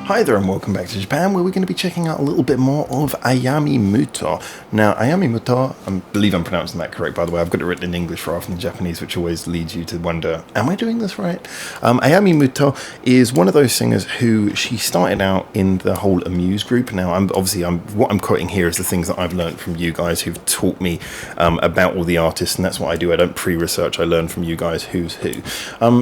Hi there and welcome back to Japan, where we're going to be checking out a little bit more of AYAMI MUTO. Now, AYAMI MUTO, I believe I'm pronouncing that correct, by the way. I've got it written in English rather than Japanese, which always leads you to wonder, am I doing this right? AYAMI MUTO is one of those singers who she started out in the whole Amuse group. Now, what I'm quoting here is the things that I've learned from you guys who've taught me about all the artists, and that's what I do. I don't pre-research, I learn from you guys who's who.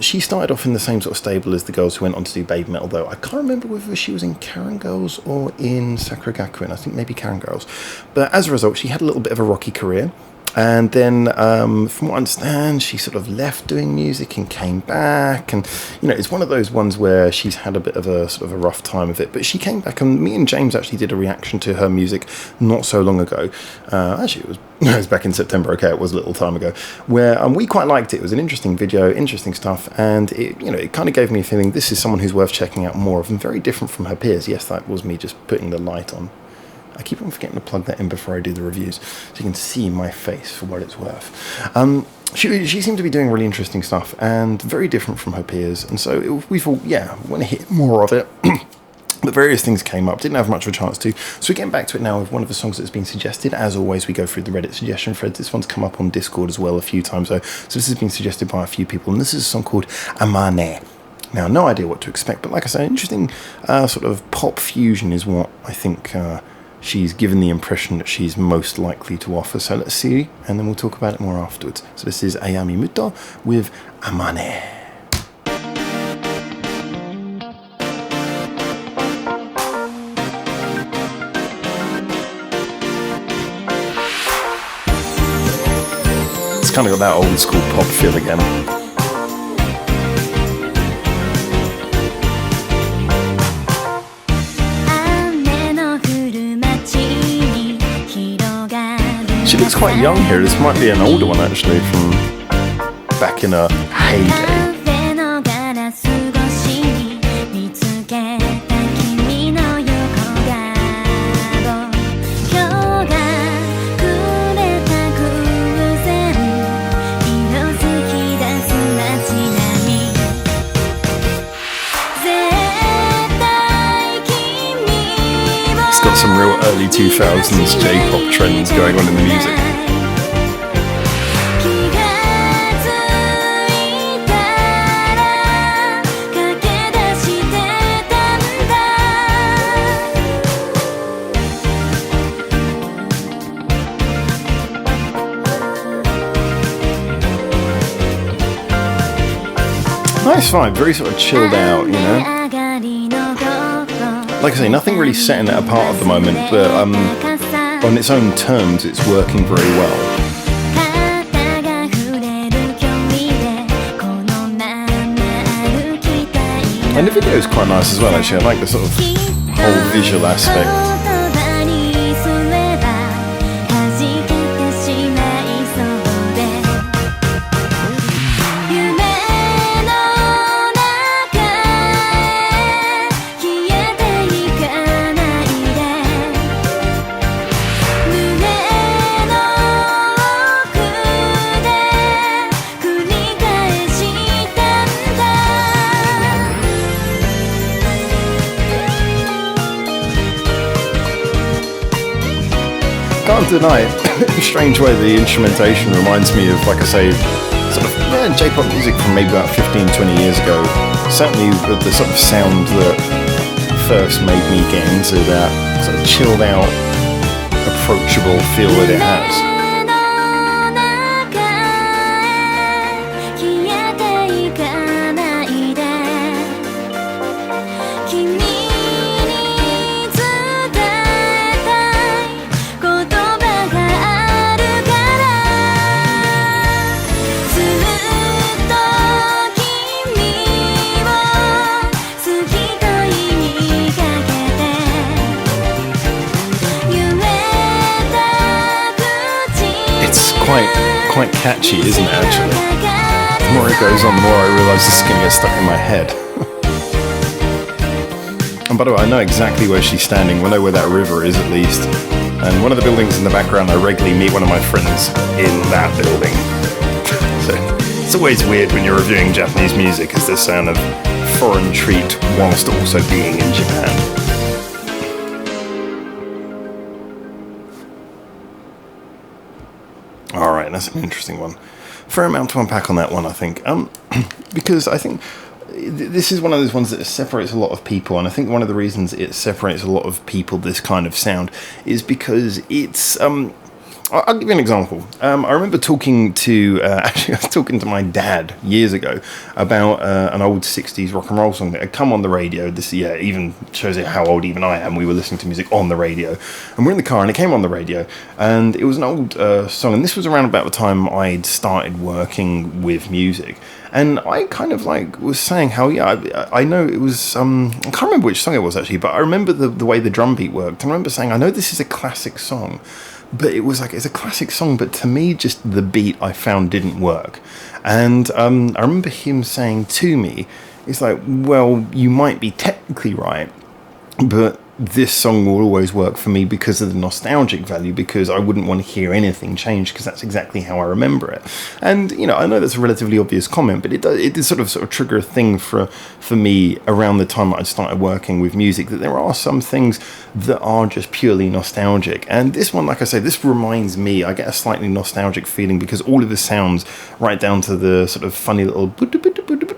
She started off in the same sort of stable as the girls who went on to do Baby Metal, though I can't remember whether she was in Karen Girls or in Sakura Gakuen. I think maybe Karen Girls. But as a result, she had a little bit of a rocky career. And then, from what I understand, she sort of left doing music and came back. And, you know, it's one of those ones where she's had a bit of a sort of a rough time of it. But she came back, and me and James actually did a reaction to her music not so long ago. Actually, it was back in September. Okay, it was a little time ago. Where we quite liked it. It was an interesting video, interesting stuff. And, it kind of gave me a feeling this is someone who's worth checking out more of and very different from her peers. Yes, that was me just putting the light on. I keep on forgetting to plug that in before I do the reviews, so you can see my face for what it's worth. She seemed to be doing really interesting stuff and very different from her peers, and so we thought, yeah, we want to hit more of it. But various things came up, didn't have much of a chance to. So we're getting back to it now with one of the songs that's been suggested. As always, we go through the Reddit suggestion threads. This one's come up on Discord as well a few times, though. So this has been suggested by a few people, and this is a song called Amane. Now, no idea what to expect, but like I said, interesting sort of pop fusion is what I think she's given the impression that she's most likely to offer. So let's see, and then we'll talk about it more afterwards. So this is AYAMI MUTO with Amane. It's kind of got that old school pop feel again. She looks quite young here. This might be an older one actually from back in her heyday. It's got some real early 2000s J-pop trends going on in the music. Nice vibe, very sort of chilled out, you know. Like I say, nothing really setting it apart at the moment, but on its own terms, it's working very well. And the video is quite nice as well, actually. I like the sort of whole visual aspect. Can't deny it. In a strange way, the instrumentation reminds me of, like I say, sort of J-pop music from maybe about 15-20 years ago. Certainly the sort of sound that first made me get into that sort of chilled out, approachable feel that it has. Quite catchy, isn't it, actually? The more it goes on, the more I realise this is going to get stuck in my head. And by the way, I know exactly where she's standing. I know where that river is, at least. And one of the buildings in the background, I regularly meet one of my friends in that building. So it's always weird when you're reviewing Japanese music, is the sound of foreign treat whilst also being in Japan. Alright, that's an interesting one. Fair amount to unpack on that one, I think. Because I think this is one of those ones that separates a lot of people, and I think one of the reasons it separates a lot of people, this kind of sound, is because it's... I'll give you an example. I remember talking to, actually I was talking to my dad years ago about an old 60s rock and roll song that had come on the radio. This, yeah, even shows you how old even I am. We were listening to music on the radio, and we're in the car and it came on the radio, and it was an old song, and this was around about the time I'd started working with music. And I kind of like was saying how, yeah, I know it was, I can't remember which song it was actually, but I remember the way the drum beat worked. I remember saying, I know this is a classic song, but it was like, it's a classic song, but to me, just the beat I found didn't work. And I remember him saying to me, it's like, well, you might be technically right, but this song will always work for me because of the nostalgic value, because I wouldn't want to hear anything change, because that's exactly how I remember it. And, you know, I know that's a relatively obvious comment, but it did sort of trigger a thing for me around the time I started working with music, that there are some things that are just purely nostalgic. And this one, like I say, this reminds me, I get a slightly nostalgic feeling, because all of the sounds, right down to the sort of funny little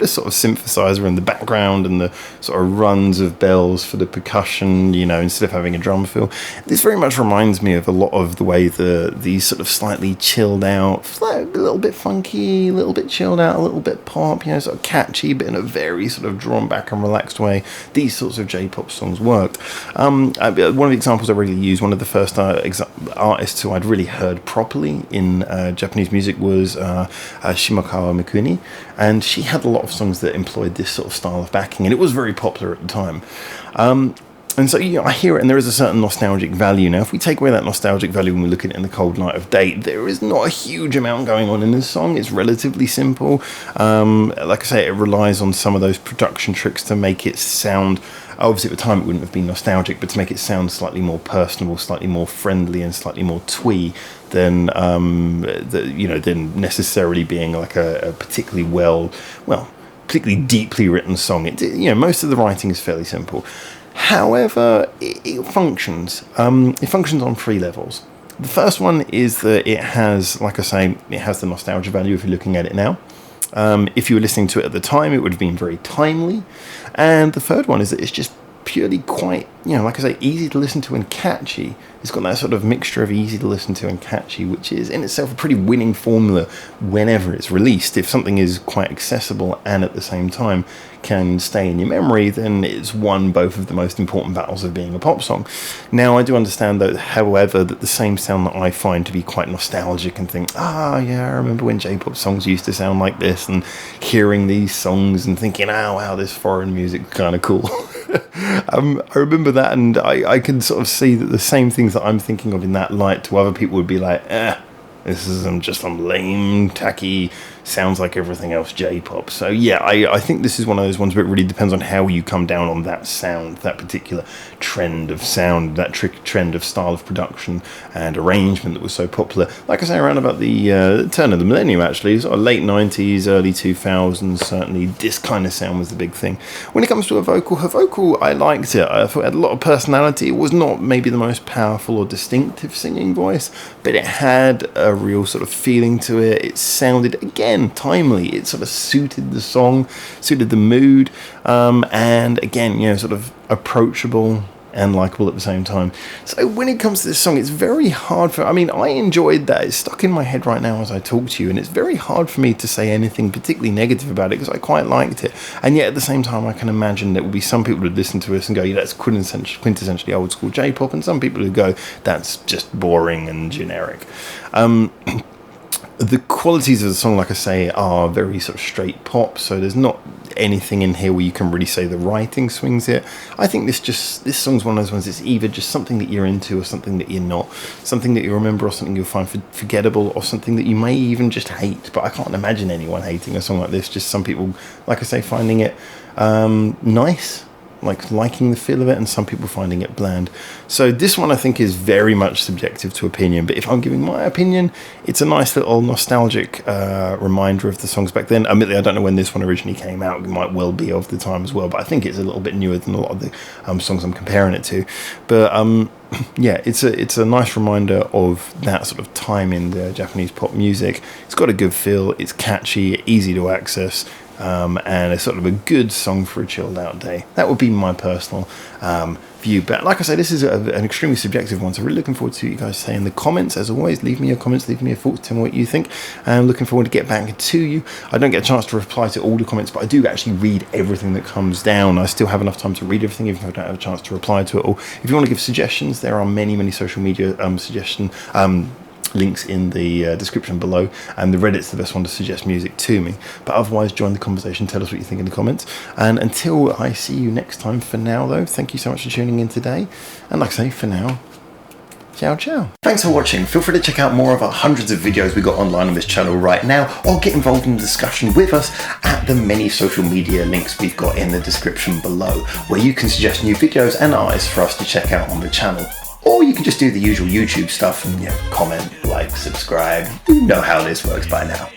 sort of synthesizer in the background and the sort of runs of bells for the percussion, you know, instead of having a drum fill. This very much reminds me of a lot of the way these sort of slightly chilled out, a little bit funky, a little bit chilled out, a little bit pop, you know, sort of catchy, but in a very sort of drawn back and relaxed way. These sorts of J-pop songs worked. One of the examples I really used, one of the first artists who I'd really heard properly in Japanese music was Shimokawa Mikuni, and she had a lot of songs that employed this sort of style of backing, and it was very popular at the time. And so, you know, I hear it, and there is a certain nostalgic value. Now, if we take away that nostalgic value when we look at it in the cold light of day, there is not a huge amount going on in this song. It's relatively simple. Like I say, it relies on some of those production tricks to make it sound, obviously at the time it wouldn't have been nostalgic, but to make it sound slightly more personable, slightly more friendly, and slightly more twee than than necessarily being like a particularly particularly deeply written song. Most of the writing is fairly simple. However, it functions. It functions on 3 levels. The first one is that it has, like I say, it has the nostalgia value if you're looking at it now. If you were listening to it at the time, it would have been very timely. And the third one is that it's just purely quite, like I say, easy to listen to and catchy. It's got that sort of mixture of easy to listen to and catchy, which is in itself a pretty winning formula whenever it's released. If something is quite accessible and at the same time can stay in your memory, then it's won both of the most important battles of being a pop song. Now, I do understand, though, however, that the same sound that I find to be quite nostalgic and think, yeah, I remember when J-pop songs used to sound like this, and hearing these songs and thinking, wow, this foreign music kind of cool. I remember that, and I can sort of see that the same things that I'm thinking of in that light to other people would be like, this is just some lame, tacky, sounds like everything else J-pop. So yeah, I think this is one of those ones where it really depends on how you come down on that sound, that particular trend of sound, that trend of style of production and arrangement that was so popular. Like I say, around about the turn of the millennium, actually, sort of late 90s, early 2000s, certainly, this kind of sound was the big thing. When it comes to her vocal, I liked it. I thought it had a lot of personality. It was not maybe the most powerful or distinctive singing voice, but it had a real sort of feeling to it. It sounded, again, timely. It sort of suited the song, suited the mood, and again, sort of approachable and likable at the same time. So when it comes to this song, it's very hard I enjoyed that. It's stuck in my head right now as I talk to you, and it's very hard for me to say anything particularly negative about it, because I quite liked it. And yet at the same time, I can imagine there will be some people who would listen to us and go, yeah, that's quintessentially old school J-pop, and some people who go, that's just boring and generic. The qualities of the song, like I say, are very sort of straight pop, so there's not anything in here where you can really say the writing swings it. I think this song's one of those ones, it's either just something that you're into or something that you're not, something that you remember or something you'll find forgettable, or something that you may even just hate. But I can't imagine anyone hating a song like this, just some people, like I say, finding it nice, liking the feel of it, and some people finding it bland. So this one I think is very much subjective to opinion, but if I'm giving my opinion, it's a nice little nostalgic reminder of the songs back then. Admittedly, I don't know when this one originally came out. It might well be of the time as well, but I think it's a little bit newer than a lot of the songs I'm comparing it to. But yeah, it's a nice reminder of that sort of time in the Japanese pop music. It's got a good feel, it's catchy, easy to access, and it's sort of a good song for a chilled out day. That would be my personal view. But like I say, this is an extremely subjective one, so really looking forward to what you guys say in the comments. As always, leave me your comments, leave me your thoughts, tell me what you think. I'm looking forward to get back to you. I don't get a chance to reply to all the comments, but I do actually read everything that comes down. I still have enough time to read everything, even if I don't have a chance to reply to it all. If you want to give suggestions, there are many social media suggestion links in the description below, and the Reddit's the best one to suggest music to me. But otherwise, join the conversation, tell us what you think in the comments, and until I see you next time, for now though, thank you so much for tuning in today, and like I say, for now, ciao ciao. Thanks for watching. Feel free to check out more of our hundreds of videos we got online on this channel right now, or get involved in the discussion with us at the many social media links we've got in the description below, where you can suggest new videos and artists for us to check out on the channel. Or you can just do the usual YouTube stuff and comment, like, subscribe. You know how this works by now.